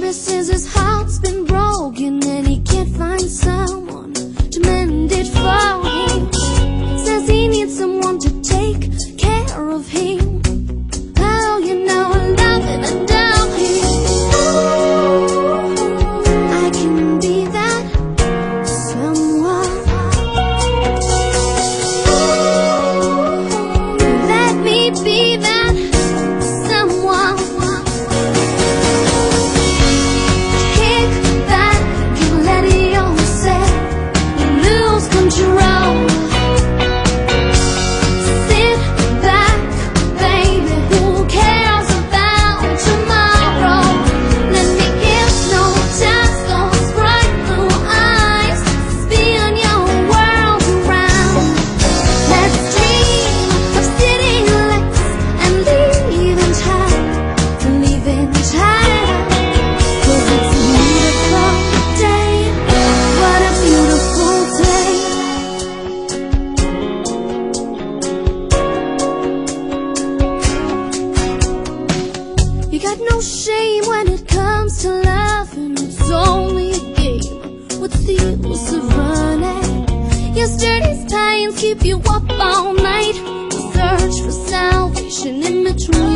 He says his heart's been broken and he can't find someone to mend it for him. Says he needs someone to take care of him. Oh, you know I love him and doubt him. I can be that someone. Let me be that someone. Kick back and let yourself lose control. Sit back, baby, who cares about tomorrow? Let me hypnotize those bright blue eyes, spin your world around. Let's dream of city lights and leaving time, leaving time. 'Cause it's a beautiful day. What a beautiful day. You got no shame when it comes to loving. It's only a game with the use of running. Yesterday's pains keep you up all night. The search for salvation in between.